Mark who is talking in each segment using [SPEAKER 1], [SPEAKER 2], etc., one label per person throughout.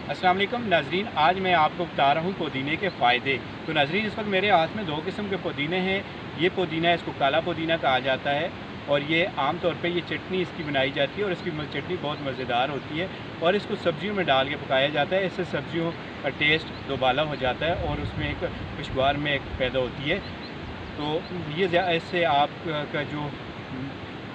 [SPEAKER 1] अस्सलाम वालेकुम नाजरीन, आज मैं आपको बता रहा हूँ पुदीने के फ़ायदे। तो नाजरीन, इस वक्त मेरे हाथ में 2 किस्म के पुदीने हैं। ये पुदीना, इसको काला पुदीना कहा जाता है और ये आम तौर पे ये चटनी इसकी बनाई जाती है और इसकी चटनी बहुत मज़ेदार होती है और इसको सब्जियों में डाल के पकाया जाता है। इससे सब्जियों का टेस्ट दोबाला हो जाता है और उसमें एक खुशबू में एक पैदा होती है। तो ये इससे आप का जो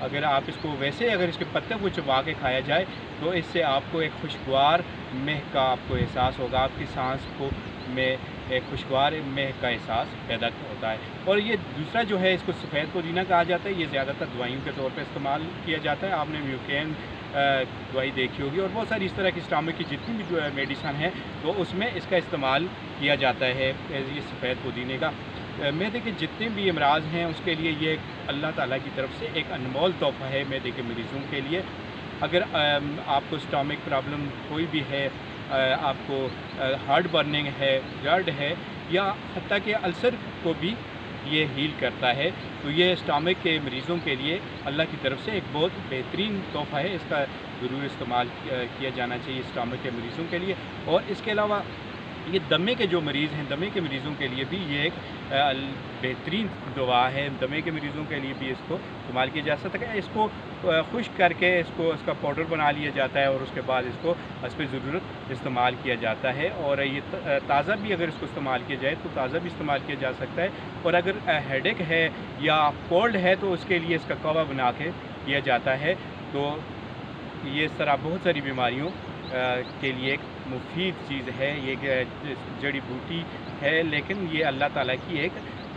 [SPEAKER 1] अगर आप इसको वैसे अगर इसके पत्ते को चबा के खाया जाए तो इससे आपको एक खुशगवार महक का आपको एहसास होगा, आपकी सांस को में एक खुशगवार महक का एहसास पैदा होता है। और ये दूसरा जो है, इसको सफ़ेद पुदीना कहा जाता है। ये ज़्यादातर दवाइयों के तौर पर इस्तेमाल किया जाता है। आपने म्यूकेन दवाई देखी होगी और बहुत सारी इस तरह की स्टमक की जितनी भी जो है मेडिसन है तो उसमें इसका इस्तेमाल किया जाता है, ये सफ़ेद पुदीने का। मैदे के जितने भी अमराज हैं उसके लिए ये अल्लाह ताला की तरफ से एक अनमोल तोहफ़ा है मैदे के मरीज़ों के लिए। अगर आपको स्टमक प्रॉब्लम कोई भी है, आपको हार्ट बर्निंग है, दर्द है या हत्ता कि अल्सर को भी ये हील करता है, तो ये स्टमक के मरीज़ों के लिए अल्लाह की तरफ से एक बहुत बेहतरीन तोहफ़ा है। इसका ज़रूर इस्तेमाल किया जाना चाहिए स्टमक के मरीज़ों के लिए। और इसके अलावा ये दमे के जो मरीज़ हैं, दमे के मरीज़ों के लिए भी ये एक बेहतरीन दवा है। दमे के मरीज़ों के लिए भी इसको इस्तेमाल किया जा सकता है। इसको खुश्क करके इसका पाउडर बना लिया जाता है और उसके बाद इसको हस्ब ज़रूरत इस्तेमाल किया जाता है। और ये ताज़ा भी अगर इसको इस्तेमाल किया जाए तो ताज़ा भी इस्तेमाल किया जा सकता है। और अगर हेडेक है या कोल्ड है तो उसके लिए इसका कावा बना के किया जाता है। तो ये इस तरह बहुत सारी बीमारियों के लिए एक मुफीद चीज़ है। ये जड़ी बूटी है, लेकिन ये अल्लाह ताला की एक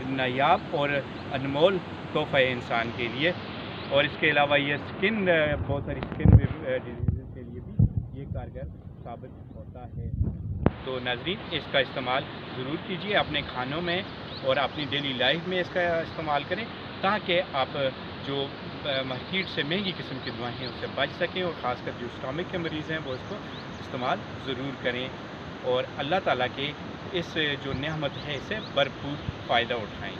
[SPEAKER 1] नायाब और अनमोल तोहफ़ा है इंसान के लिए। और इसके अलावा ये बहुत सारी स्किन डिजीज़ के लिए भी ये कारगर साबित होता है। तो नाज़रीन, इसका इस्तेमाल ज़रूर कीजिए अपने खानों में और अपनी डेली लाइफ में इसका इस्तेमाल करें, ताकि आप जो मार्केट से महंगी किस्म की दवाएँ हैं उससे बच सकें। और ख़ासकर जो स्टमक के मरीज़ हैं वो इसको इस्तेमाल ज़रूर करें और अल्लाह ताला के इस जो नेमत है इससे भरपूर फ़ायदा उठाएँ।